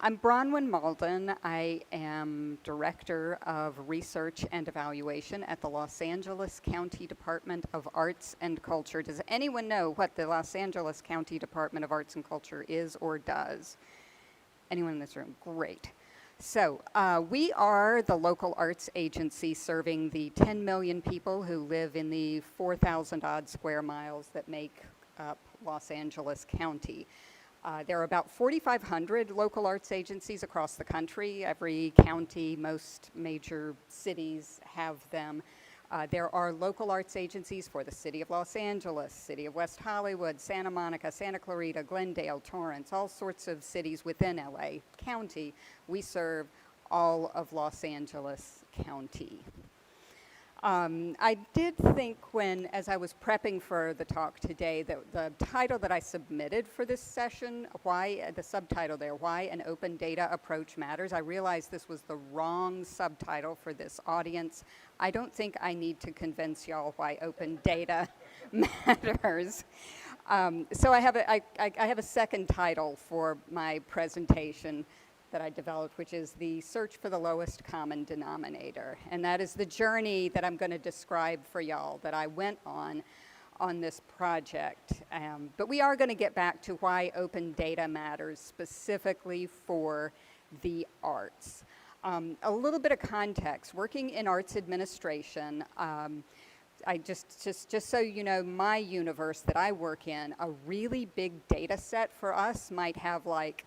I'm Bronwyn Mauldin. I am Director of Research and Evaluation at the Los Angeles County Department of Arts and Culture. Does anyone know what the Los Angeles County Department of Arts and Culture is or does? Anyone in this room? Great. So we are the local arts agency serving the 10 million people who live in the 4,000 odd square miles that make up Los Angeles County. There are about 4,500 local arts agencies across the country. Every county, most major cities have them. There are local arts agencies for the City of Los Angeles, City of West Hollywood, Santa Monica, Santa Clarita, Glendale, Torrance, all sorts of cities within LA County. We serve all of Los Angeles County. I did think as I was prepping for the talk today, that the title that I submitted for this session, the subtitle there, Why an Open Data Approach Matters, I realized this was the wrong subtitle for this audience. I don't think I need to convince y'all why open data matters. So I have a second title for my presentation that I developed, which is the search for the lowest common denominator. And that is the journey that I'm going to describe for y'all that I went on this project. But we are going to get back to why open data matters specifically for the arts. A little bit of context. Working in arts administration, I just so you know, my universe that I work in, a really big data set for us might have like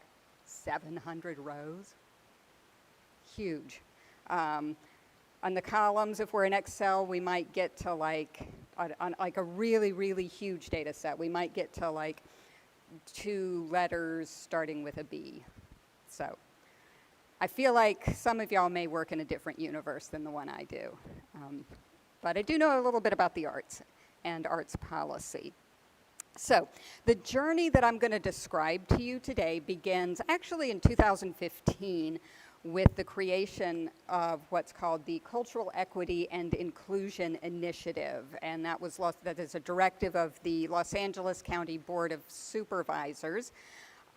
700 rows. Huge. On the columns, if we're in Excel, we might get to like, on like a really, really huge data set, we might get to like 2 letters starting with a B. So I feel like some of y'all may work in a different universe than the one I do. But I do know a little bit about the arts and arts policy. So the journey that I'm going to describe to you today begins actually in 2015 with the creation of what's called the Cultural Equity and Inclusion Initiative. And that is a directive of the Los Angeles County Board of Supervisors.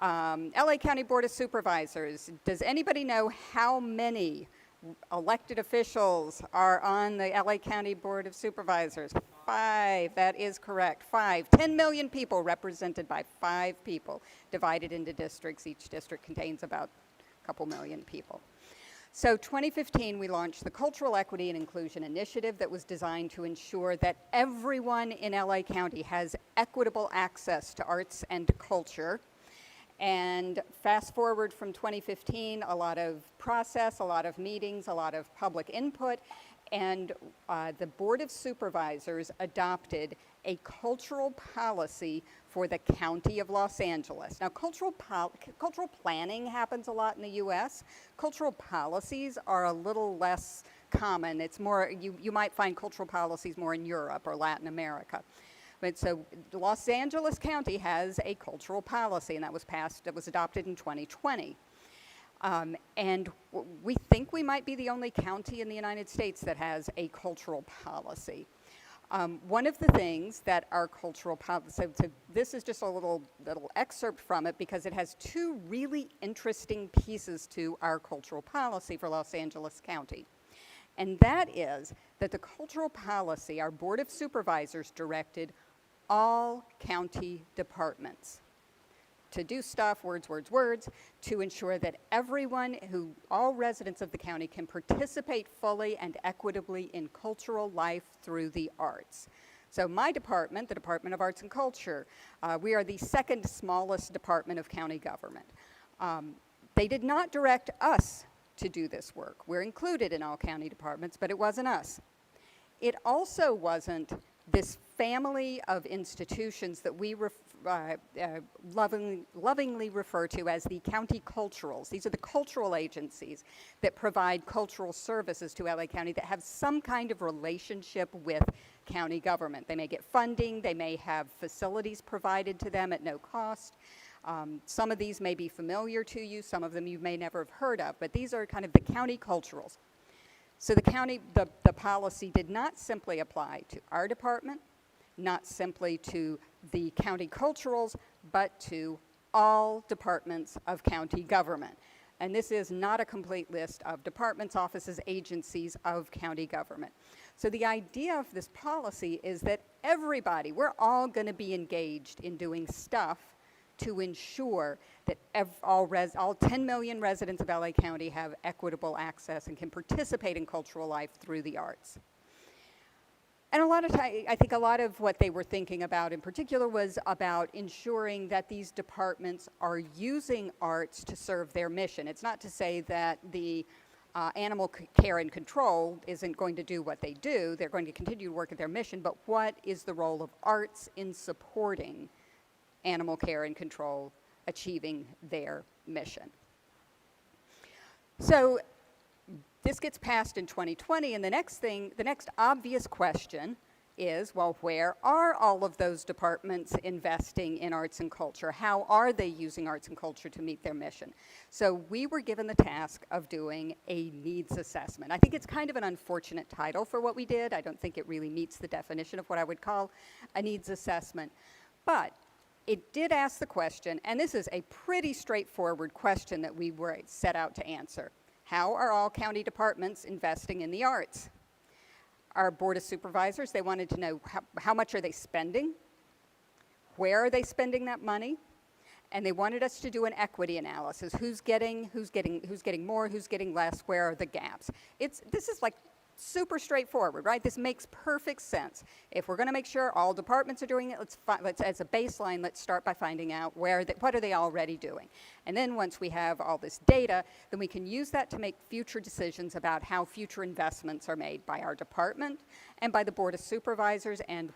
LA County Board of Supervisors, does anybody know how many elected officials are on the LA County Board of Supervisors? 5, that is correct, 5. 10 million people represented by 5 people divided into districts. Each district contains about a couple million people. So 2015, we launched the Cultural Equity and Inclusion Initiative that was designed to ensure that everyone in LA County has equitable access to arts and culture. And fast forward from 2015, a lot of process, a lot of meetings, a lot of public input, and the Board of Supervisors adopted a cultural policy for the County of Los Angeles. Now, cultural planning happens a lot in the U.S. Cultural policies are a little less common. It's more, you might find cultural policies more in Europe or Latin America. But so Los Angeles County has a cultural policy, and that was adopted in 2020. And we think we might be the only county in the United States that has a cultural policy. One of the things that our cultural policy, so this is just a little excerpt from it because it has 2 really interesting pieces to our cultural policy for Los Angeles County. And that is that the cultural policy, our Board of Supervisors directed all county departments to do stuff, words, to ensure that all residents of the county can participate fully and equitably in cultural life through the arts. So my department, the Department of Arts and Culture, we are the 2nd smallest department of county government. They did not direct us to do this work. We're included in all county departments, but it wasn't us. It also wasn't this family of institutions that we lovingly refer to as the county culturals. These are the cultural agencies that provide cultural services to LA County that have some kind of relationship with county government. They may get funding, they may have facilities provided to them at no cost. Some of these may be familiar to you, some of them you may never have heard of, but these are kind of the county culturals. So the policy did not simply apply to our department, not simply to the county culturals, but to all departments of county government. And this is not a complete list of departments, offices, agencies of county government. So the idea of this policy is that everybody, we're all going to be engaged in doing stuff to ensure that all 10 million residents of LA County have equitable access and can participate in cultural life through the arts. And I think a lot of what they were thinking about in particular was about ensuring that these departments are using arts to serve their mission. It's not to say that the animal care and control isn't going to do what they do. They're going to continue to work at their mission, but what is the role of arts in supporting animal care and control achieving their mission? So this gets passed in 2020, and the next obvious question is, well, where are all of those departments investing in arts and culture? How are they using arts and culture to meet their mission? So we were given the task of doing a needs assessment. I think it's kind of an unfortunate title for what we did. I don't think it really meets the definition of what I would call a needs assessment. But it did ask the question, and this is a pretty straightforward question that we were set out to answer. How are all county departments investing in the arts? Our Board of Supervisors, they wanted to know how much are they spending? Where are they spending that money? And they wanted us to do an equity analysis. Who's getting more, who's getting less, where are the gaps? This is like super straightforward, right? This makes perfect sense. If we're going to make sure all departments are doing it, let's as a baseline, let's start by finding out what are they already doing. And then once we have all this data, then we can use that to make future decisions about how future investments are made by our department and by the Board of Supervisors, and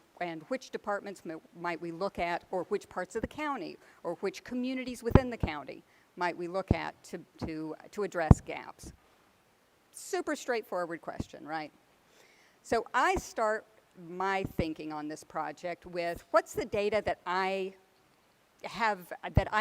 which departments might we look at, or which parts of the county, or which communities within the county might we look at to address gaps. Super straightforward question, right? So I start my thinking on this project with what's the data that I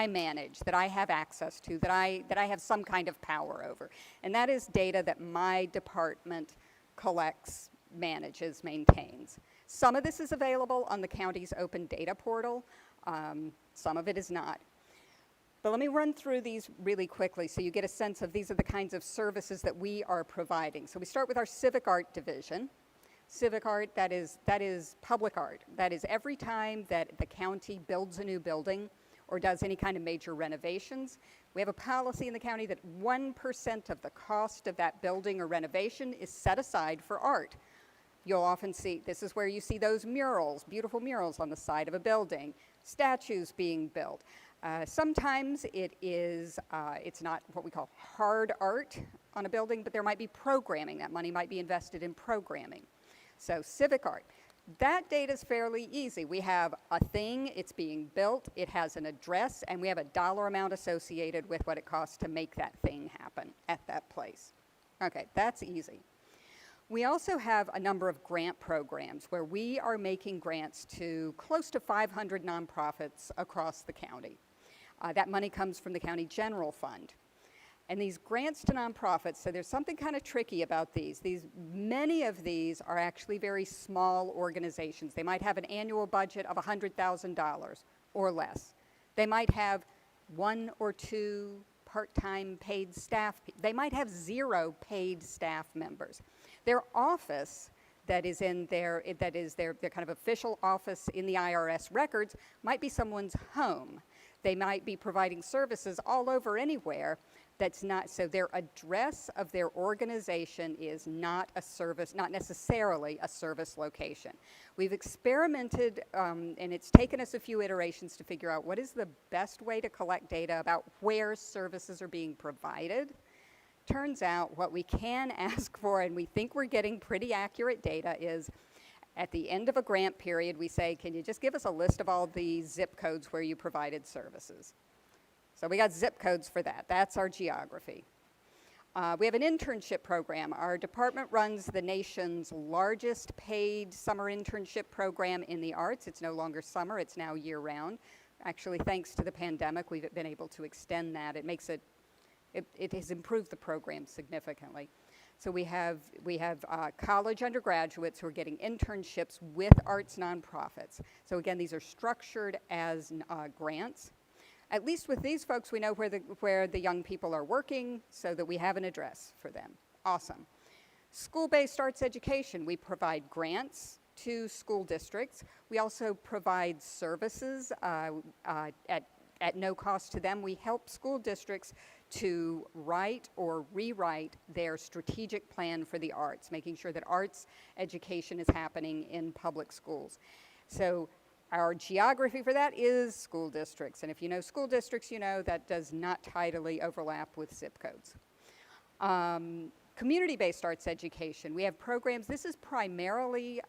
manage, that I have access to, that I have some kind of power over. And that is data that my department collects, manages, maintains. Some of this is available on the county's open data portal. Some of it is not. But let me run through these really quickly so you get a sense of these are the kinds of services that we are providing. So we start with our civic art division. Civic art, that is public art. That is every time that the county builds a new building or does any kind of major renovations, we have a policy in the county that 1% of the cost of that building or renovation is set aside for art. You'll often see, this is where you see those murals, beautiful murals on the side of a building, statues being built. Sometimes it's not what we call hard art on a building, but there might be programming. That money might be invested in programming. So civic art. That data is fairly easy. We have a thing, it's being built, it has an address, and we have a dollar amount associated with what it costs to make that thing happen at that place. Okay, that's easy. We also have a number of grant programs where we are making grants to close to 500 nonprofits across the county. That money comes from the county general fund. And these grants to nonprofits, so there's something kind of tricky about these. Many of these are actually very small organizations. They might have an annual budget of $100,000 or less. They might have 1 or 2 part-time paid staff. They might have 0 paid staff members. Their office that is their kind of official office in the IRS records might be someone's home. They might be providing services all over anywhere. That's not, so their address of their organization is not a service, not necessarily a service location. We've experimented, and it's taken us a few iterations to figure out what is the best way to collect data about where services are being provided. Turns out what we can ask for, and we think we're getting pretty accurate data, is at the end of a grant period, we say, can you just give us a list of all the zip codes where you provided services? So we got zip codes for that. That's our geography. We have an internship program. Our department runs the nation's largest paid summer internship program in the arts. It's no longer summer, it's now year-round. Actually, thanks to the pandemic, we've been able to extend that. It has improved the program significantly. So we have college undergraduates who are getting internships with arts nonprofits. So again, these are structured as grants. At least with these folks, we know where the young people are working so that we have an address for them. Awesome. School-based arts education. We provide grants to school districts. We also provide services at no cost to them. We help school districts to write or rewrite their strategic plan for the arts, making sure that arts education is happening in public schools. So our geography for that is school districts. And if you know school districts, you know that does not tidily overlap with zip codes. Community-based arts education. We have programs. This is primarily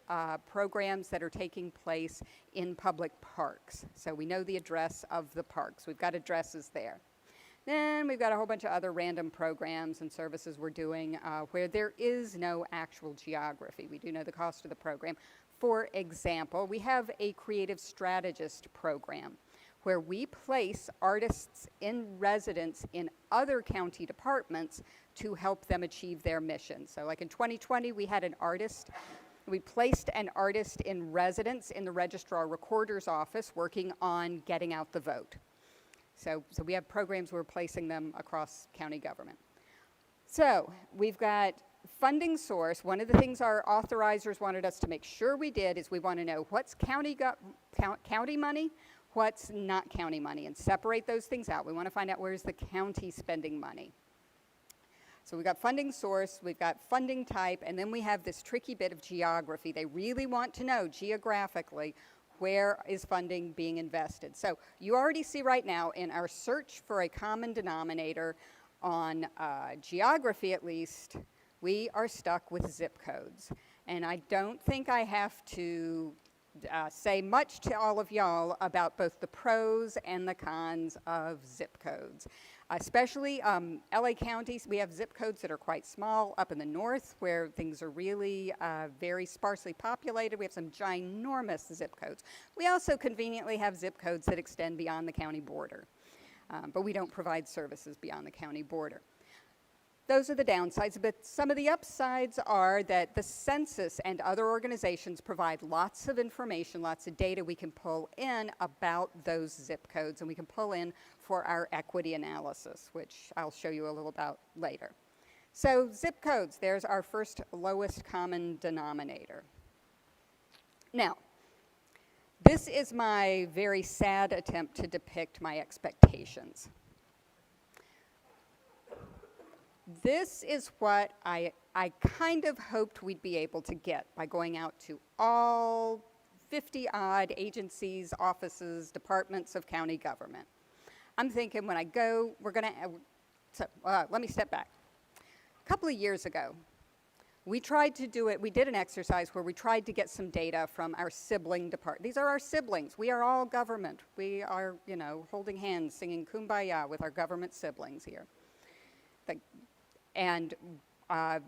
programs that are taking place in public parks. So we know the address of the parks. We've got addresses there. Then we've got a whole bunch of other random programs and services we're doing where there is no actual geography. We do know the cost of the program. For example, we have a creative strategist program where we place artists in residence in other county departments to help them achieve their mission. So like in 2020, we had an artist. We placed an artist in residence in the registrar recorder's office working on getting out the vote. So we have programs, we're placing them across county government. So we've got funding source. One of the things our authorizers wanted us to make sure we did is we want to know what's county money, what's not county money, and separate those things out. We want to find out where's the county spending money. So we've got funding source, we've got funding type, and then we have this tricky bit of geography. They really want to know geographically where is funding being invested. So you already see right now in our search for a common denominator on geography at least, we are stuck with zip codes. And I don't think I have to say much to all of y'all about both the pros and the cons of zip codes. Especially LA counties, we have zip codes that are quite small. Up in the north where things are really very sparsely populated, we have some ginormous zip codes. We also conveniently have zip codes that extend beyond the county border, but we don't provide services beyond the county border. Those are the downsides, but some of the upsides are that the census and other organizations provide lots of information, lots of data we can pull in about those zip codes, and we can pull in for our equity analysis, which I'll show you a little about later. So zip codes, there's our first lowest common denominator. Now, this is my very sad attempt to depict my expectations. This is what I kind of hoped we'd be able to get by going out to all 50-odd agencies, offices, departments of county government. I'm thinking when I go, we're going to, let me step back. A couple of years ago, we tried to do it, we did an exercise where we tried to get some data from our sibling department. These are our siblings. We are all government. We are, you know, holding hands, singing Kumbaya with our government siblings here. And a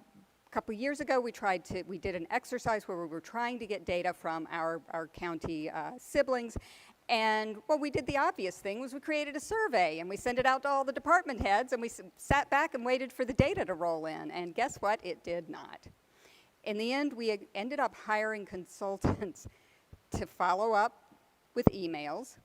couple years ago, we did an exercise where we were trying to get data from our county siblings. And well, we did the obvious thing was we created a survey and we sent it out to all the department heads and we sat back and waited for the data to roll in. And guess what? It did not. In the end, we ended up hiring consultants to follow up with emails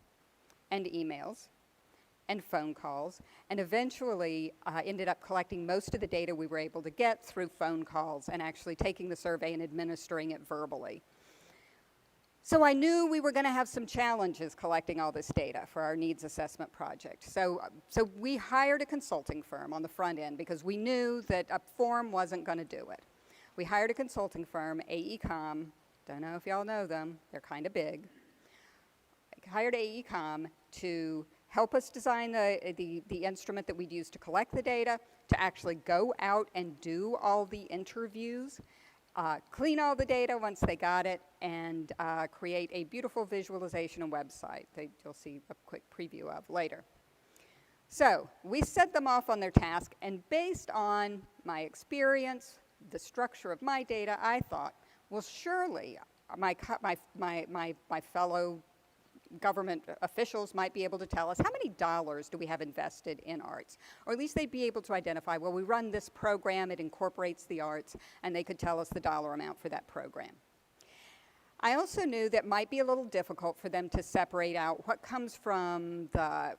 and phone calls, and eventually ended up collecting most of the data we were able to get through phone calls and actually taking the survey and administering it verbally. So I knew we were going to have some challenges collecting all this data for our needs assessment project. So we hired a consulting firm on the front end because we knew that a form wasn't going to do it. We hired a consulting firm, AECom. Don't know if y'all know them. They're kind of big. I hired AECom to help us design the instrument that we'd use to collect the data, to actually go out and do all the interviews, clean all the data once they got it, and create a beautiful visualization and website that you'll see a quick preview of later. So we set them off on their task, and based on my experience, the structure of my data, I thought, well, surely my fellow government officials might be able to tell us how many dollars do we have invested in arts, or at least they'd be able to identify, well, we run this program, it incorporates the arts, and they could tell us the dollar amount for that program. I also knew that might be a little difficult for them to separate out what comes from the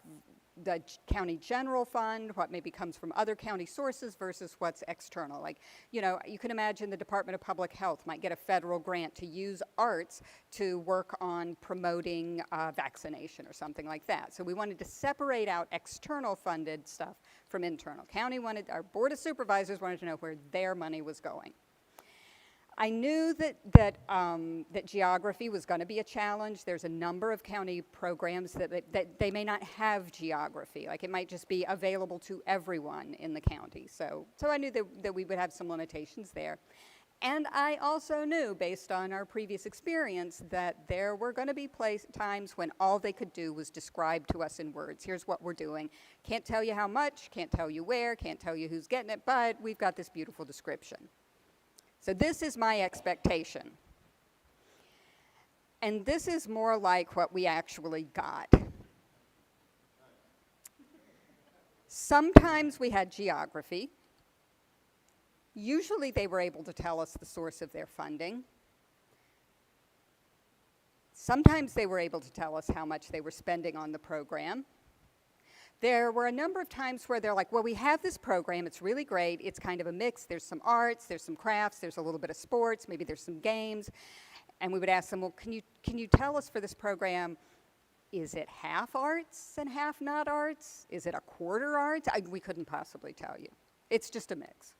the county general fund, what maybe comes from other county sources versus what's external. Like, you know, you can imagine the Department of Public Health might get a federal grant to use arts to work on promoting vaccination or something like that. So we wanted to separate out external funded stuff from internal. Our Board of Supervisors wanted to know where their money was going. I knew that geography was going to be a challenge. There's a number of county programs that they may not have geography. Like, it might just be available to everyone in the county. So I knew that we would have some limitations there. And I also knew, based on our previous experience, that there were going to be times when all they could do was describe to us in words. Here's what we're doing. Can't tell you how much, can't tell you where, can't tell you who's getting it, but we've got this beautiful description. So this is my expectation. And this is more like what we actually got. Sometimes we had geography. Usually they were able to tell us the source of their funding. Sometimes they were able to tell us how much they were spending on the program. There were a number of times where they're like, well, we have this program, it's really great, it's kind of a mix, there's some arts, there's some crafts, there's a little bit of sports, maybe there's some games. And we would ask them, well, can you tell us for this program, is it half arts and half not arts? Is it a quarter arts? We couldn't possibly tell you. It's just a mix.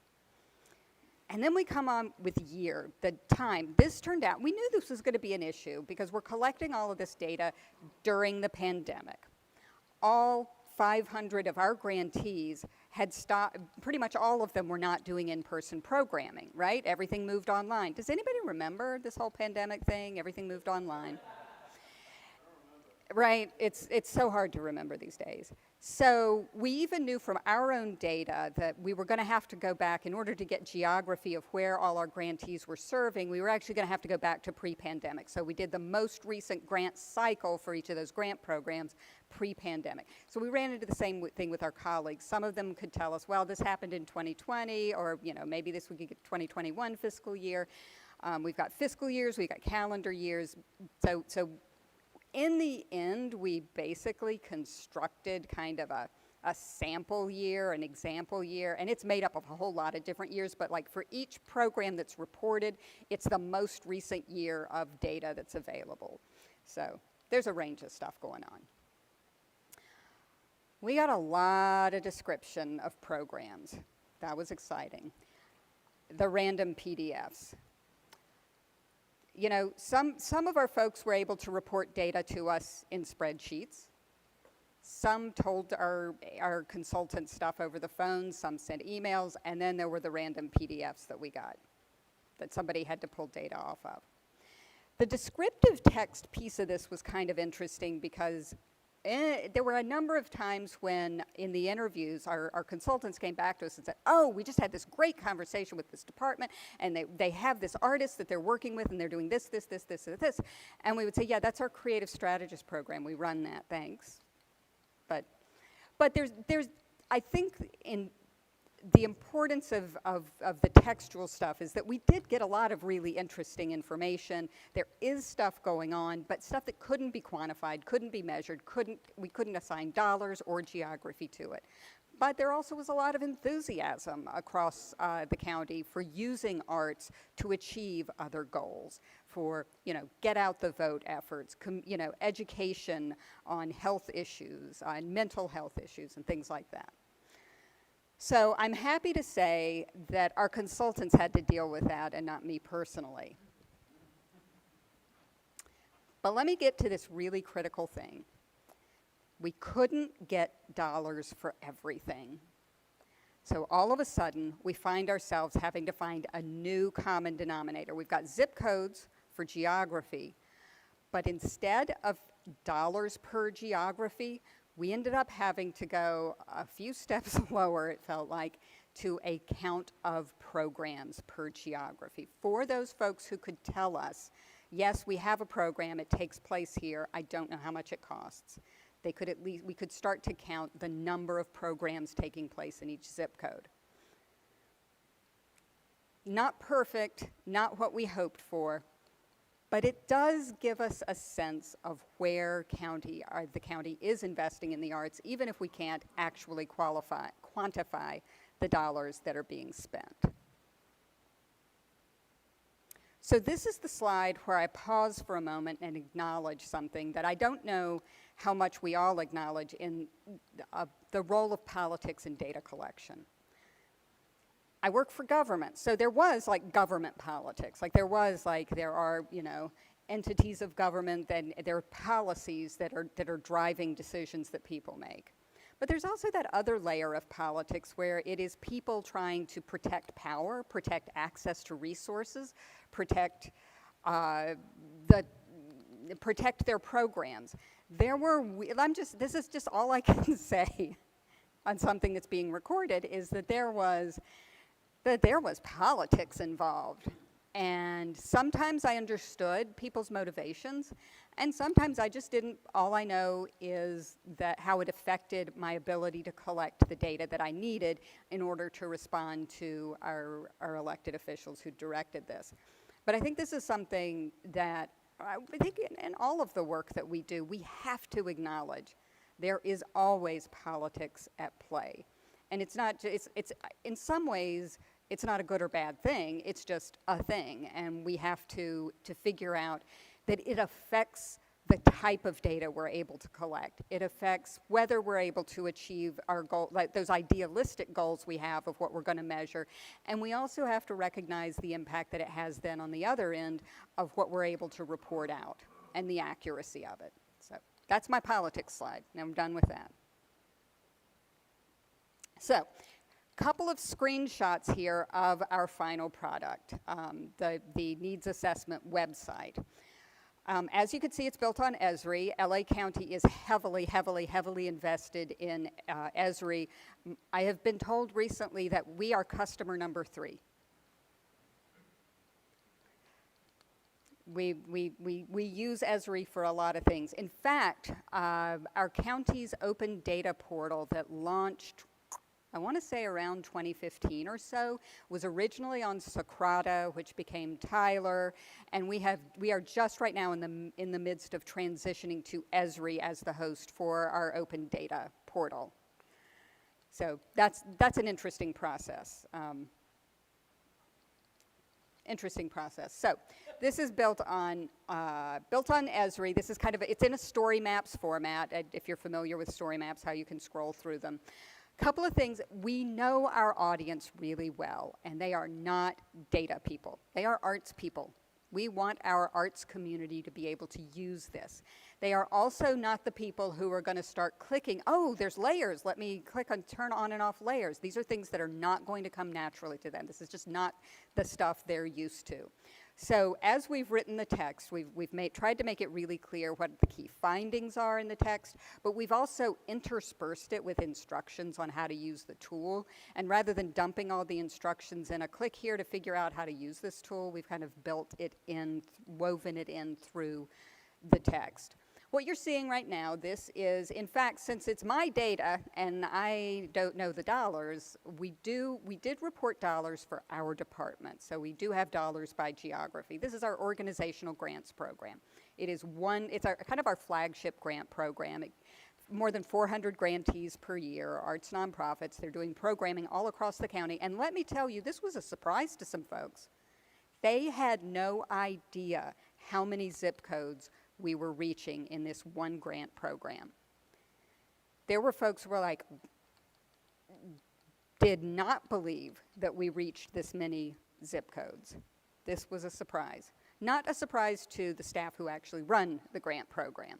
And then we come on with year, the time. This turned out, we knew this was going to be an issue because we're collecting all of this data during the pandemic. All 500 of our grantees had stopped, pretty much all of them were not doing in-person programming, right? Everything moved online. Does anybody remember this whole pandemic thing? Everything moved online. Right, it's so hard to remember these days. So we even knew from our own data that we were going to have to go back in order to get geography of where all our grantees were serving. We were actually going to have to go back to pre-pandemic. So we did the most recent grant cycle for each of those grant programs pre-pandemic. So we ran into the same thing with our colleagues. Some of them could tell us, well, this happened in 2020, or maybe this would get 2021 fiscal year. We've got fiscal years, we've got calendar years. So in the end, we basically constructed kind of a sample year, an example year, and it's made up of a whole lot of different years, but like for each program that's reported, it's the most recent year of data that's available. So there's a range of stuff going on. We got a lot of description of programs. That was exciting. The random PDFs. Some of our folks were able to report data to us in spreadsheets. Some told our consultant stuff over the phone, some sent emails, and then there were the random PDFs that we got that somebody had to pull data off of. The descriptive text piece of this was kind of interesting because there were a number of times when in the interviews our consultants came back to us and said, oh, we just had this great conversation with this department and they have this artist that they're working with and they're doing this, this, this, this, and this. And we would say, yeah, that's our creative strategist program. We run that, thanks. But there's I think in the importance of the textual stuff is that we did get a lot of really interesting information. There is stuff going on, but stuff that couldn't be quantified, couldn't be measured, we couldn't assign dollars or geography to it. But there also was a lot of enthusiasm across the county for using arts to achieve other goals, for get out the vote efforts, education on health issues, on mental health issues, and things like that. So I'm happy to say that our consultants had to deal with that and not me personally. But let me get to this really critical thing. We couldn't get dollars for everything. So all of a sudden, we find ourselves having to find a new common denominator. We've got zip codes for geography, but instead of dollars per geography, we ended up having to go a few steps lower, it felt like, to a count of programs per geography. For those folks who could tell us, yes, we have a program, it takes place here, I don't know how much it costs. We could start to count the number of programs taking place in each zip code. Not perfect, not what we hoped for, But it does give us a sense of where the county is investing in the arts, even if we can't actually quantify the dollars that are being spent. So this is the slide where I pause for a moment and acknowledge something that I don't know how much we all acknowledge in the role of politics in data collection. I work for government, so there was like government politics. Like there are, you know, entities of government, then there are policies that are driving decisions that people make. But there's also that other layer of politics where it is people trying to protect power, protect access to resources, protect their programs. This is just all I can say on something that's being recorded, is that there was politics involved. And sometimes I understood people's motivations, and sometimes I just didn't. All I know is that how it affected my ability to collect the data that I needed in order to respond to our elected officials who directed this. But I think this is something that I think in all of the work that we do, we have to acknowledge there is always politics at play. And it's not, it's in some ways, it's not a good or bad thing, it's just a thing. And we have to figure out that it affects the type of data we're able to collect. It affects whether we're able to achieve our goal, like those idealistic goals we have of what we're going to measure. And we also have to recognize the impact that it has then on the other end of what we're able to report out and the accuracy of it. So that's my politics slide. Now I'm done with that. So, couple of screenshots here of our final product, the needs assessment website. As you can see, it's built on Esri. LA County is heavily, heavily, heavily invested in Esri. I have been told recently that we are customer number 3. We use Esri for a lot of things. In fact, our county's open data portal that launched, I want to say around 2015 or so, was originally on Socrata, which became Tyler, and we are just right now in the midst of transitioning to Esri as the host for our open data portal. So that's an interesting process. So this is built on Esri. This is kind of it's in a story maps format. If you're familiar with story maps, how you can scroll through them. Couple of things. We know our audience really well, and they are not data people. They are arts people. We want our arts community to be able to use this. They are also not the people who are going to start clicking, oh, there's layers, let me click on turn on and off layers. These are things that are not going to come naturally to them. This is just not the stuff they're used to. So as we've written the text, we've tried to make it really clear what the key findings are in the text, but we've also interspersed it with instructions on how to use the tool. And rather than dumping all the instructions in a click here to figure out how to use this tool, we've kind of built it in, woven it in through the text. What you're seeing right now, this is, in fact, since it's my data and I don't know the dollars, we did report dollars for our department. So we do have dollars by geography. This is our organizational grants program. It's kind of our flagship grant program. More than 400 grantees per year, arts nonprofits. They're doing programming all across the county. And let me tell you, this was a surprise to some folks. They had no idea how many zip codes we were reaching in this one grant program. There were folks who were like, did not believe that we reached this many zip codes. This was a surprise. Not a surprise to the staff who actually run the grant program.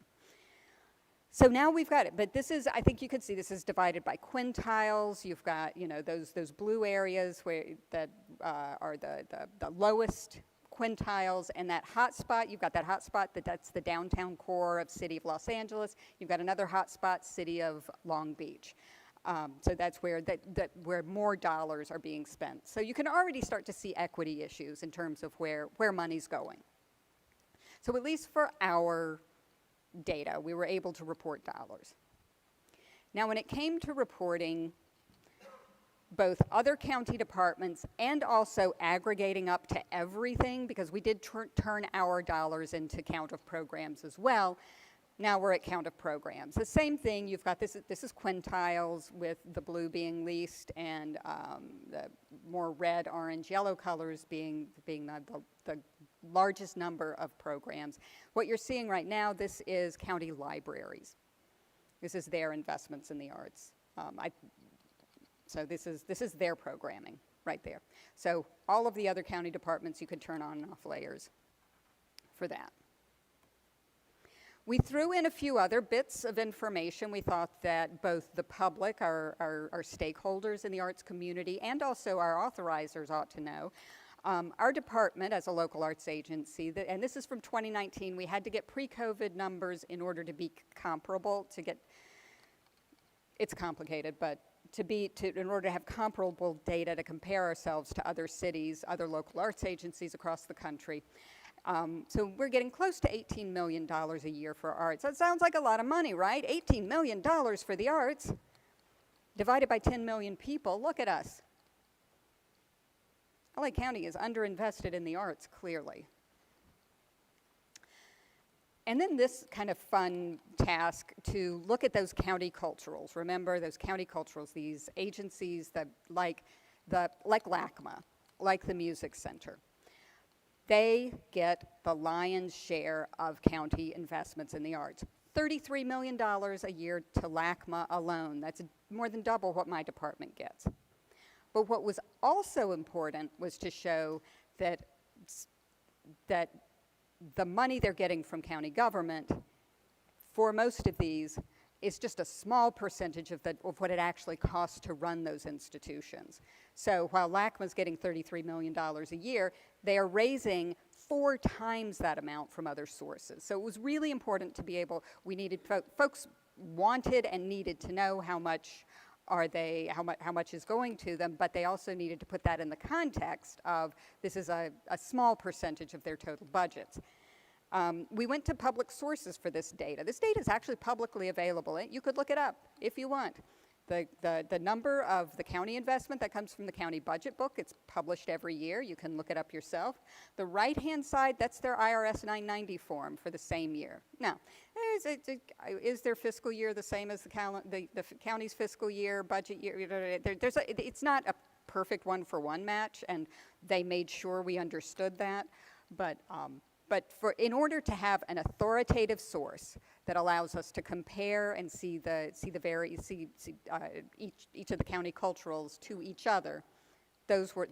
So now we've got it, but this is, I think you can see this is divided by quintiles. You've got, you know, those blue areas that are the lowest quintiles, and that hotspot, you've got that hotspot that's the downtown core of City of Los Angeles. You've got another hotspot, City of Long Beach. So that's where where more dollars are being spent. So you can already start to see equity issues in terms of where money's going. So at least for our data, we were able to report dollars. Now when it came to reporting both other county departments and also aggregating up to everything, because we did turn our dollars into count of programs as well. Now we're at count of programs. The same thing, you've got this is quintiles, with the blue being least and the more red, orange, yellow colors being the largest number of programs. What you're seeing right now, this is county libraries. This is their investments in the arts. So this is their programming right there. So all of the other county departments, you could turn on and off layers for that. We threw in a few other bits of information. We thought that both the public, our stakeholders in the arts community, and also our authorizers ought to know. Our department, as a local arts agency, and this is from 2019, we had to get pre-COVID numbers in order to be comparable, it's complicated, but in order to have comparable data to compare ourselves to other cities, other local arts agencies across the country. So we're getting close to $18 million a year for arts. That sounds like a lot of money, right? $18 million for the arts, divided by 10 million people. Look at us. LA County is underinvested in the arts, clearly. And then this kind of fun task to look at those county culturals. Remember those county culturals, these agencies that like LACMA, like the Music Center. They get the lion's share of county investments in the arts. $33 million a year to LACMA alone. That's more than double what my department gets. But what was also important was to show that the money they're getting from county government, for most of these, is just a small percentage of what it actually costs to run those institutions. So while LACMA's getting $33 million a year, they are raising 4 times that amount from other sources. So it was really important to be able, folks wanted and needed to know how much is going to them, but they also needed to put that in the context of this is a small percentage of their total budgets. We went to public sources for this data. This data is actually publicly available. You could look it up if you want. The number of the county investment that comes from the county budget book, it's published every year. You can look it up yourself. The right-hand side, that's their IRS 990 form for the same year. Now, is their fiscal year the same as the county's fiscal year, budget year? It's not a perfect one-for-one match, and they made sure we understood that. But in order to have an authoritative source that allows us to compare and see each of the county culturals to each other, those were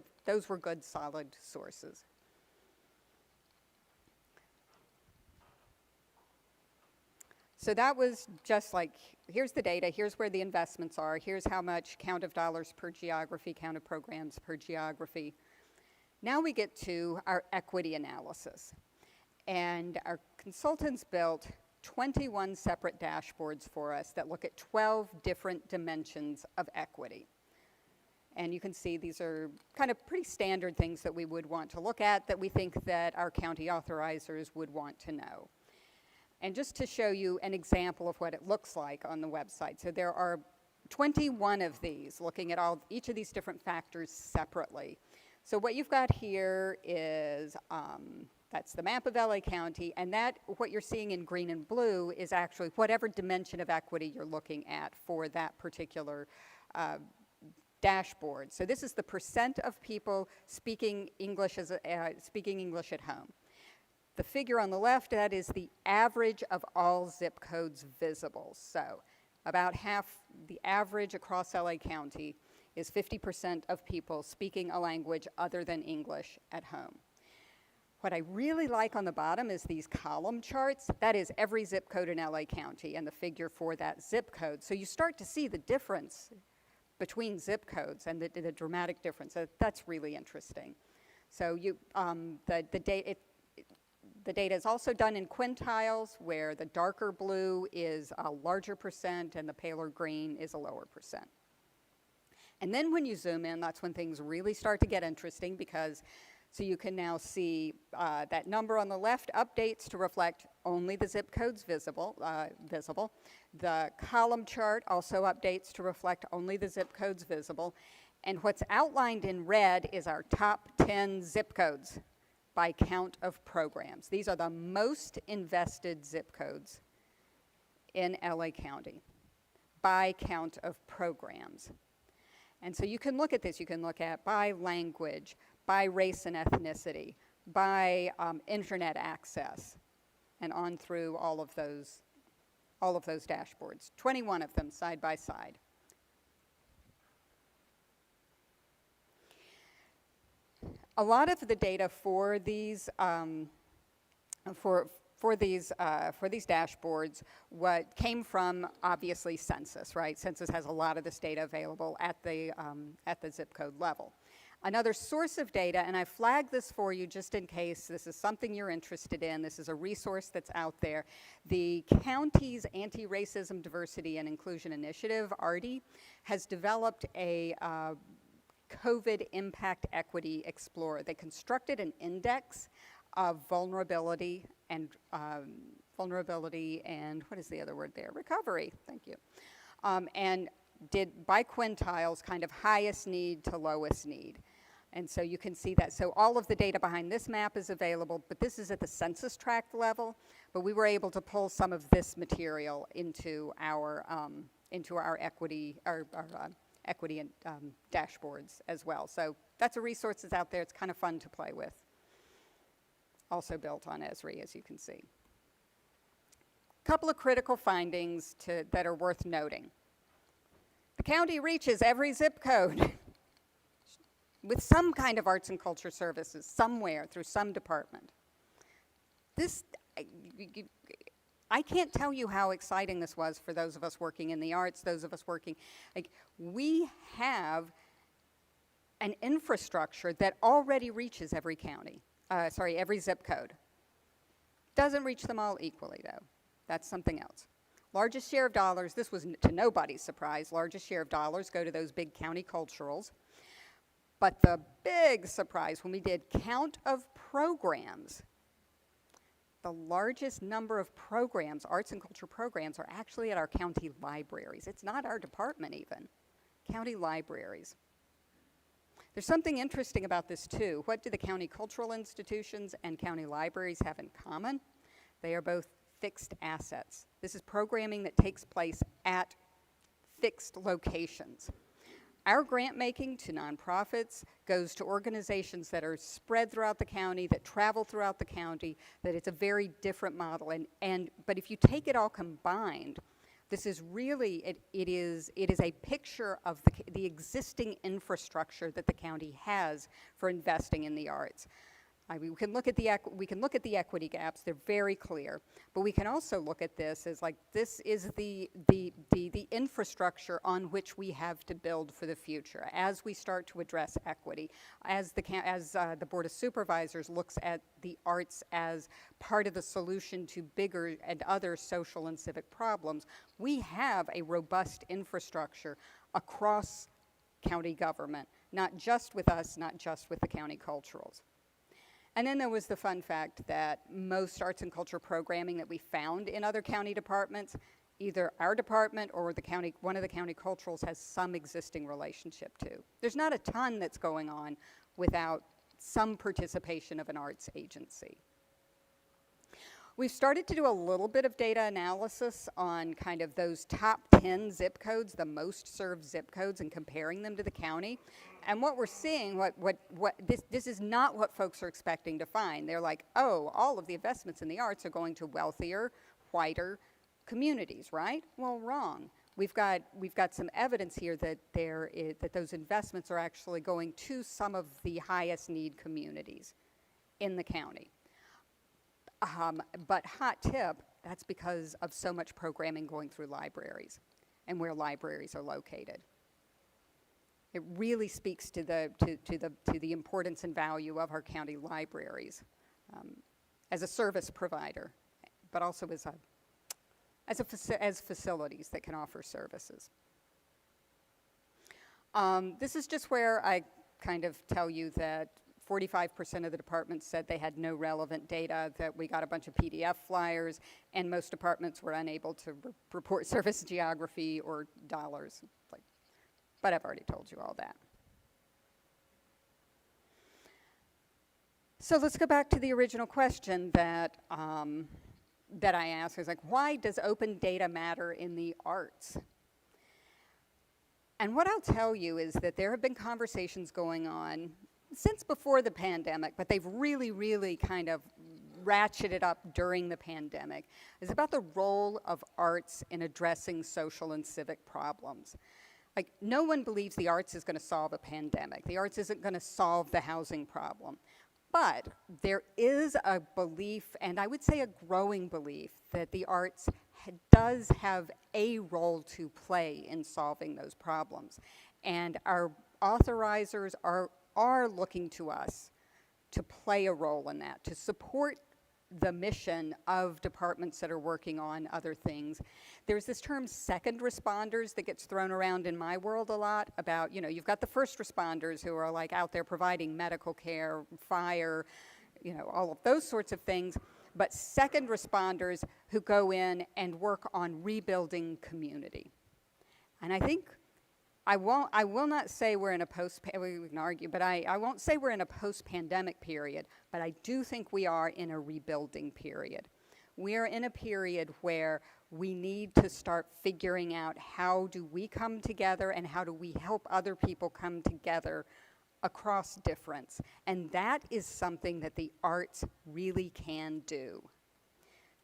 good, solid sources. So that was just like, here's the data, here's where the investments are, here's how much count of dollars per geography, count of programs per geography. Now we get to our equity analysis. And our consultants built 21 separate dashboards for us that look at 12 different dimensions of equity. And you can see these are kind of pretty standard things that we would want to look at, that we think that our county authorizers would want to know. And just to show you an example of what it looks like on the website. So there are 21 of these, looking at each of these different factors separately. So what you've got here is, that's the map of LA County, and what you're seeing in green and blue is actually whatever dimension of equity you're looking at for that particular dashboard. So this is the percent of people speaking English at home. The figure on the left, that is the average of all zip codes visible. So about half, the average across LA County is 50% of people speaking a language other than English at home. What I really like on the bottom is these column charts. That is every zip code in LA County and the figure for that zip code. So you start to see the difference between zip codes and the dramatic difference. So that's really interesting. So the data is also done in quintiles, where the darker blue is a larger percent and the paler green is a lower percent. And then when you zoom in, that's when things really start to get interesting, because so you can now see that number on the left updates to reflect only the zip codes visible. The column chart also updates to reflect only the zip codes visible. And what's outlined in red is our top 10 zip codes by count of programs. These are the most invested zip codes in LA County by count of programs. And so you can look at this. You can look at by language, by race and ethnicity, by internet access, and on through all of those dashboards. 21 of them side by side. A lot of the data for these dashboards what came from obviously census, right? Census has a lot of this data available at the zip code level. Another source of data, and I flagged this for you just in case this is something you're interested in. This is a resource that's out there. The county's Anti-Racism, Diversity, and Inclusion Initiative, ARDI, has developed a COVID Impact Equity Explorer. They constructed an index of vulnerability and what is the other word there? Recovery, thank you. And did by quintiles, kind of highest need to lowest need. And so you can see that. So all of the data behind this map is available, but this is at the census tract level. But we were able to pull some of this material into our equity and dashboards as well. So that's a resource that's out there. It's kind of fun to play with. Also built on Esri, as you can see. A couple of critical findings that are worth noting. The county reaches every zip code with some kind of arts and culture services somewhere through some department. I can't tell you how exciting this was for those of us working in the arts, those of us working, we have an infrastructure that already reaches every county, every zip code. Doesn't reach them all equally though. That's something else. Largest share of dollars, this was to nobody's surprise, largest share of dollars go to those big county culturals. But the big surprise when we did count of programs, the largest number of programs, arts and culture programs, are actually at our county libraries. It's not our department even, county libraries. There's something interesting about this too. What do the county cultural institutions and county libraries have in common? They are both fixed assets. This is programming that takes place at fixed locations. Our grant making to nonprofits goes to organizations that are spread throughout the county, that travel throughout the county, that it's a very different model. But if you take it all combined, this is really, it is a picture of the existing infrastructure that the county has for investing in the arts. We can look at the equity gaps; they're very clear. But we can also look at this as this is the infrastructure on which we have to build for the future as we start to address equity. As the Board of Supervisors looks at the arts as part of the solution to bigger and other social and civic problems, we have a robust infrastructure across county government, not just with us, not just with the county culturals. And then there was the fun fact that most arts and culture programming that we found in other county departments, either our department or one of the county culturals has some existing relationship to. There's not a ton that's going on without some participation of an arts agency. We've started to do a little bit of data analysis on kind of those top 10 zip codes, the most served zip codes, and comparing them to the county. And what we're seeing, this is not what folks are expecting to find. They're like, oh, all of the investments in the arts are going to wealthier, whiter communities, right? Well, wrong. We've got some evidence here that those investments are actually going to some of the highest need communities in the county. But hot tip, that's because of so much programming going through libraries and where libraries are located. It really speaks to the importance and value of our county libraries as a service provider, but also as facilities that can offer services. This is just where I kind of tell you that 45% of the departments said they had no relevant data, that we got a bunch of PDF flyers, and most departments were unable to report service geography or dollars. But I've already told you all that. So let's go back to the original question that that I asked. I was like, why does open data matter in the arts? And what I'll tell you is that there have been conversations going on since before the pandemic, but they've really, really kind of ratcheted up during the pandemic. It's about the role of arts in addressing social and civic problems. Like, no one believes the arts is going to solve a pandemic. The arts isn't going to solve the housing problem. But there is a belief, and I would say a growing belief, that the arts does have a role to play in solving those problems. And our authorizers are looking to us to play a role in that, to support the mission of departments that are working on other things. There's this term second responders that gets thrown around in my world a lot about, you know, you've got the first responders who are like out there providing medical care, fire, you know, all of those sorts of things, but second responders who go in and work on rebuilding community. And I think I will not say we're in a we can argue, but I won't say we're in a post-pandemic period, but I do think we are in a rebuilding period. We are in a period where we need to start figuring out how do we come together and how do we help other people come together across difference. And that is something that the arts really can do.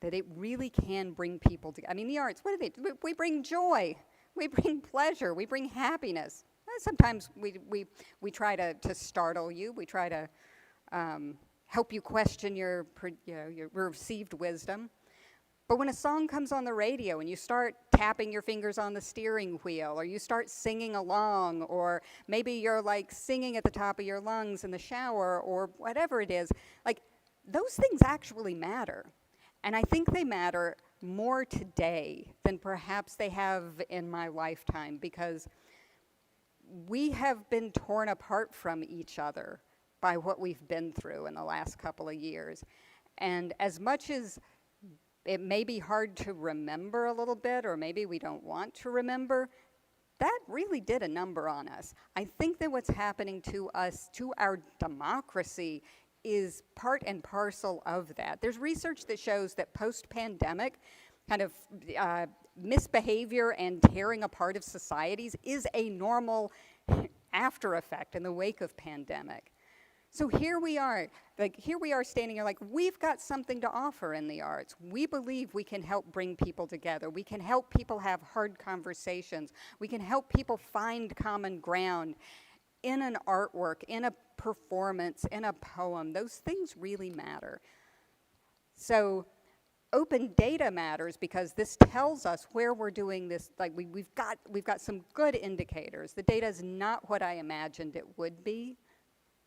That it really can bring people together. I mean, the arts, what do they do? We bring joy. We bring pleasure, we bring happiness. Sometimes we try to startle you, we try to help you question your received wisdom. But when a song comes on the radio and you start tapping your fingers on the steering wheel, or you start singing along, or maybe you're like singing at the top of your lungs in the shower, or whatever it is, like those things actually matter. And I think they matter more today than perhaps they have in my lifetime, because we have been torn apart from each other by what we've been through in the last couple of years. And as much as it may be hard to remember a little bit, or maybe we don't want to remember, that really did a number on us. I think that what's happening to us, to our democracy, is part and parcel of that. There's research that shows that post-pandemic kind of misbehavior and tearing apart of societies is a normal after effect in the wake of pandemic. So here we are standing here like, we've got something to offer in the arts. We believe we can help bring people together. We can help people have hard conversations. We can help people find common ground in an artwork, in a performance, in a poem. Those things really matter. So open data matters because this tells us where we're doing this. Like we've got some good indicators. The data is not what I imagined it would be,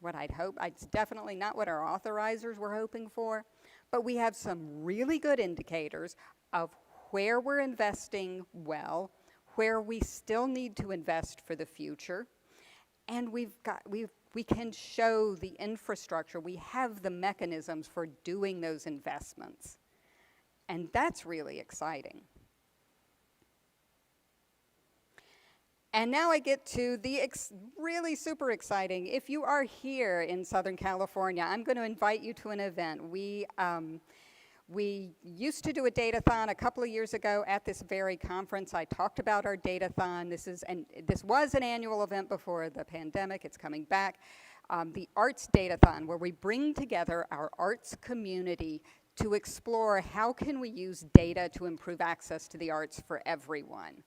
what I'd hope. It's definitely not what our authorizers were hoping for, but we have some really good indicators of where we're investing well, where we still need to invest for the future. And we can show the infrastructure. We have the mechanisms for doing those investments. And that's really exciting. And now I get to the really super exciting. If you are here in Southern California, I'm going to invite you to an event. We used to do a Datathon a couple of years ago at this very conference. I talked about our Datathon. This was an annual event before the pandemic. It's coming back. The Arts Datathon, where we bring together our arts community to explore how can we use data to improve access to the arts for everyone.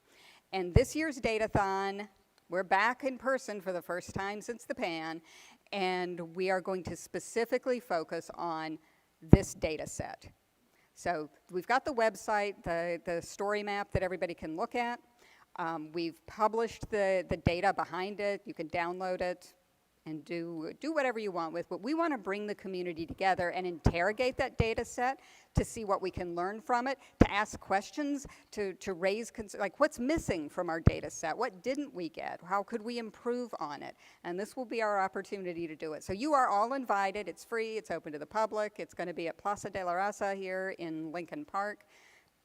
And this year's Datathon, we're back in person for the first time since the pan, and we are going to specifically focus on this data set. So we've got the website, the story map that everybody can look at. We've published the data behind it. You can download it and do whatever you want with, but we want to bring the community together and interrogate that data set to see what we can learn from it, to ask questions, to raise, like what's missing from our data set? What didn't we get? How could we improve on it? And this will be our opportunity to do it. So you are all invited. It's free. It's open to the public. It's going to be at Plaza de la Raza here in Lincoln Park.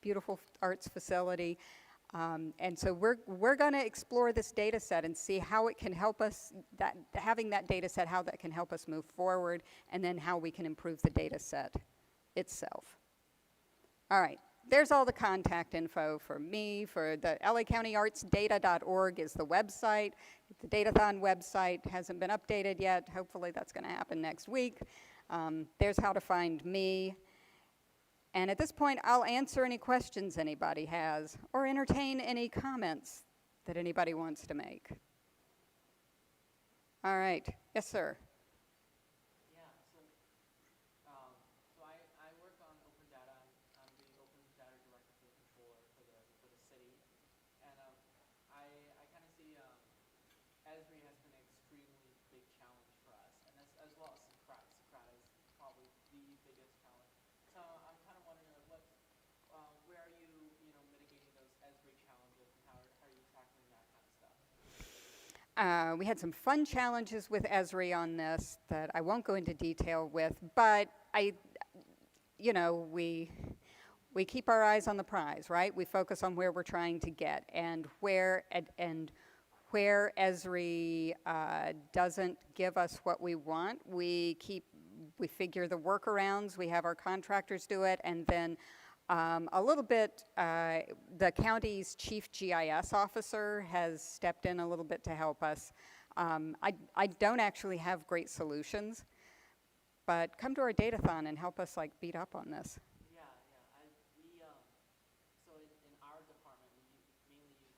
Beautiful arts facility. And so we're going to explore this data set and see how it can help us, having that data set, how that can help us move forward, and then how we can improve the data set itself. All right, there's all the contact info for me. For the LACountyArtsData.org is the website. The Datathon website hasn't been updated yet. Hopefully that's going to happen next week. There's how to find me. And at this point, I'll answer any questions anybody has or entertain any comments that anybody wants to make. All right. Yes, sir. Yeah, so I work on open data. I'm the open data director for the controller for the city. And I kind of see Esri has been an extremely big challenge for us, and as well as Socrata. Socrata is probably the biggest challenge. So I'm kind of wondering, like, where are you, mitigating those Esri challenges, and how are you tackling that kind of stuff? We had some fun challenges with Esri on this that I won't go into detail with, but we keep our eyes on the prize, right? We focus on where we're trying to get, and where Esri doesn't give us what we want, we figure the workarounds. We have our contractors do it, and then a little bit, the county's chief GIS officer has stepped in a little bit to help us. I don't actually have great solutions, but come to our Datathon and help us beat up on this. Yeah. So in our department, we mainly use.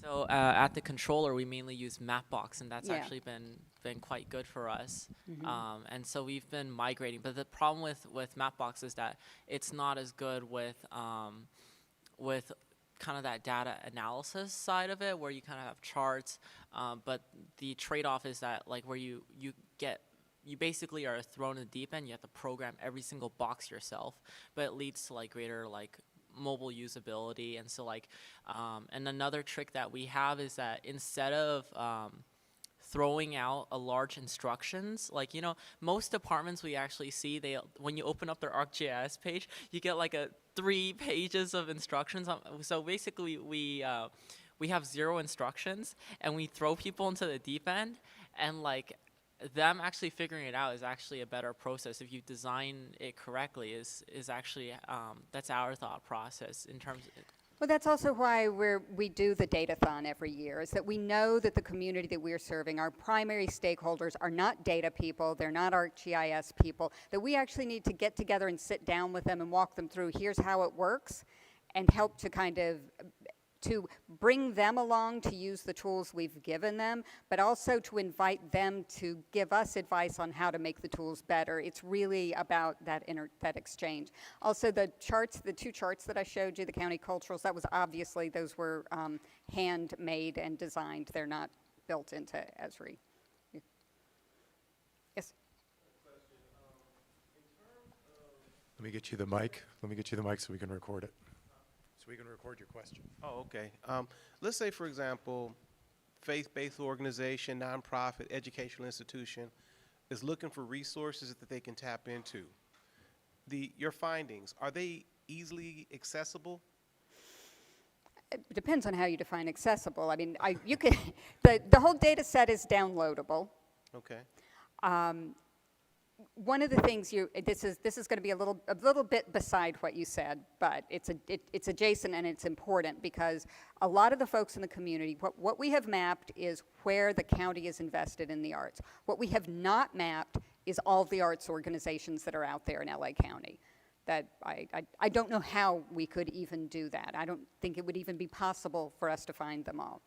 So at the controller, we mainly use Mapbox, and that's actually been quite good for us. Mm-hmm. And so we've been migrating, but the problem with Mapbox is that it's not as good with kind of that data analysis side of it, where you kind of have charts. But the trade-off is that where you basically are thrown in the deep end. You have to program every single box yourself, but it leads to greater mobile usability. And so and another trick that we have is that instead of throwing out a large instructions, most departments we actually see, when you open up their ArcGIS page, you get a 3 pages of instructions. So basically we have 0 instructions, and we throw people into the deep end, and them actually figuring it out is actually a better process if you design it correctly. Is actually that's our thought process in terms of. Well, that's also why we do the Datathon every year, is that we know that the community that we're serving, our primary stakeholders, are not data people, they're not ArcGIS people, that we actually need to get together and sit down with them and walk them through, here's how it works, and help to kind of to bring them along to use the tools we've given them, but also to invite them to give us advice on how to make the tools better. It's really about that exchange. Also, the 2 charts that I showed you, the county culturals, that was obviously, those were handmade and designed. They're not built into Esri. Yes? Let me get you the mic. So we can record it. So we can record your question. Oh, okay. Let's say, for example, faith-based organization, nonprofit, educational institution is looking for resources that they can tap into. Your findings, are they easily accessible? It depends on how you define accessible. I mean, you can the whole data set is downloadable. Okay. One of the things this is going to be a little bit beside what you said, but it's adjacent and it's important, because a lot of the folks in the community, what we have mapped is where the county is invested in the arts. What we have not mapped is all the arts organizations that are out there in LA County. That I don't know how we could even do that. I don't think it would even be possible for us to find them all.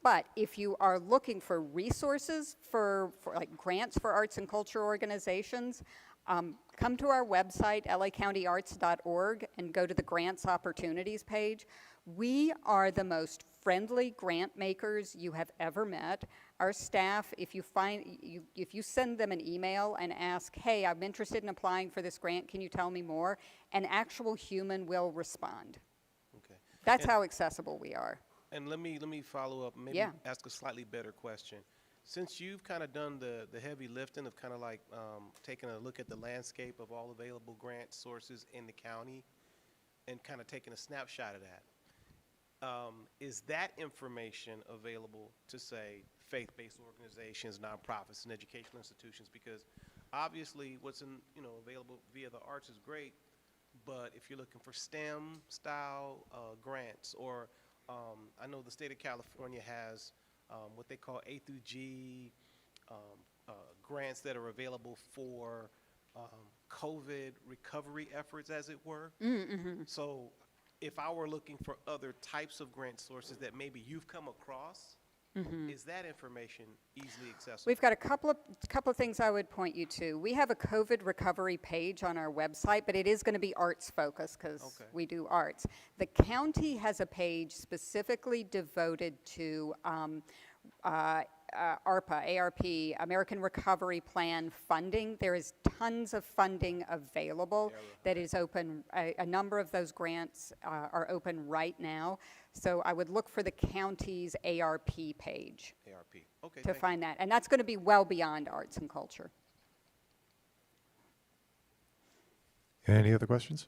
But if you are looking for resources for grants for arts and culture organizations, come to our website, lacountyarts.org, and go to the grants opportunities page. We are the most friendly grant makers you have ever met. Our staff, if you send them an email and ask, hey, I'm interested in applying for this grant, can you tell me more? An actual human will respond. Okay. That's how accessible we are. And let me follow up, maybe ask a slightly better question. Since you've kind of done the heavy lifting of kind of taking a look at the landscape of all available grant sources in the county and kind of taking a snapshot of that, is that information available to, say, faith-based organizations, nonprofits, and educational institutions? Because obviously what's available via the arts is great, but if you're looking for STEM style grants, or I know the state of California has what they call A through G grants that are available for COVID recovery efforts, as it were. Mm-hmm. So if I were looking for other types of grant sources that maybe you've come across, is that information easily accessible? We've got a couple of things I would point you to. We have a COVID recovery page on our website, but it is going to be arts focused because we do arts. The county has a page specifically devoted to ARPA, ARP, American Recovery Plan funding. There is tons of funding available that is open. A number of those grants are open right now. So I would look for the county's ARP page ARP. Okay. to find that. And that's going to be well beyond arts and culture. Any other questions?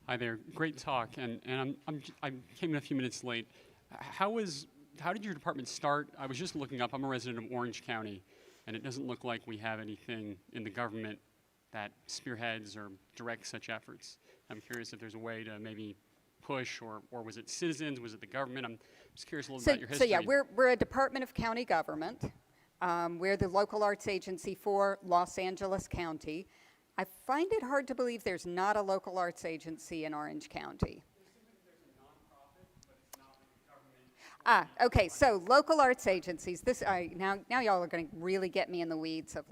Hi there, great talk, and I came in a few minutes late. How did your department start? I was just looking up. I'm a resident of Orange County, and it doesn't look like we have anything in the government that spearheads or directs such efforts. I'm curious if there's a way to maybe push, or was it citizens? Was it the government? I'm just curious a little about your history. So yeah, we're a department of county government. We're the local arts agency for Los Angeles County. I find it hard to believe there's not a local arts agency in Orange County. Okay, so local arts agencies, now y'all are going to really get me in the weeds of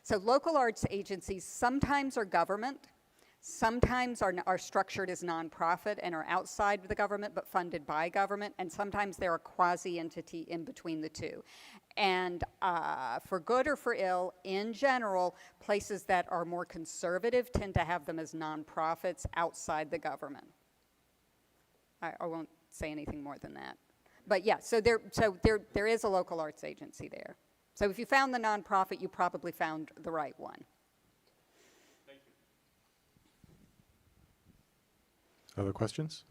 so local arts agencies sometimes are government, sometimes are structured as nonprofit and are outside of the government but funded by government, and sometimes they're a quasi-entity in between the two. And for good or for ill, in general, places that are more conservative tend to have them as nonprofits outside the government. I won't say anything more than that. But yeah, so there is a local arts agency there. So if you found the nonprofit, you probably found the right one. Thank you. Other questions?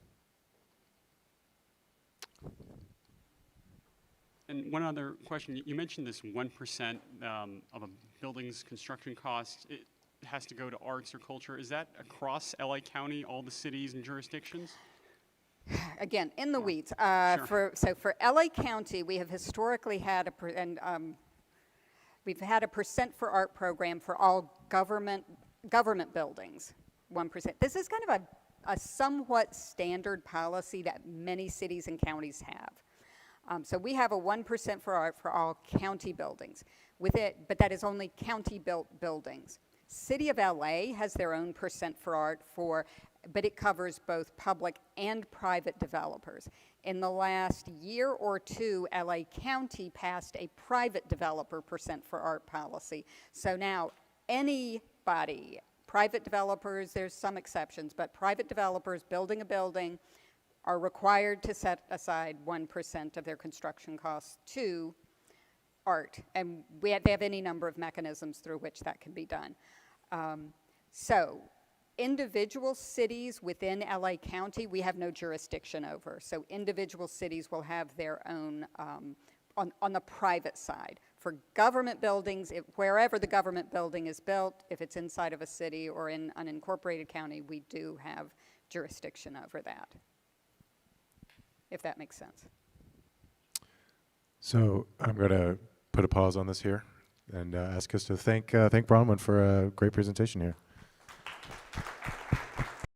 And one other question, you mentioned this 1% of a building's construction cost, it has to go to arts or culture. Is that across LA County, all the cities and jurisdictions? Again, in the weeds. Sure. For LA County, we have historically had we've had a percent for art program for all government buildings, 1%. This is kind of a somewhat standard policy that many cities and counties have. So we have a 1% for art for all county buildings. But that is only county-built buildings. City of LA has their own percent for art but it covers both public and private developers. In the last year or two, LA County passed a private developer percent for art policy. So now anybody, private developers, there's some exceptions, but private developers building a building are required to set aside 1% of their construction costs to art. And they have any number of mechanisms through which that can be done. So individual cities within LA County, we have no jurisdiction over. So individual cities will have their own on the private side. For government buildings, wherever the government building is built, if it's inside of a city or in an unincorporated county, we do have jurisdiction over that, if that makes sense. So I'm going to put a pause on this here and ask us to thank Bronwyn for a great presentation here.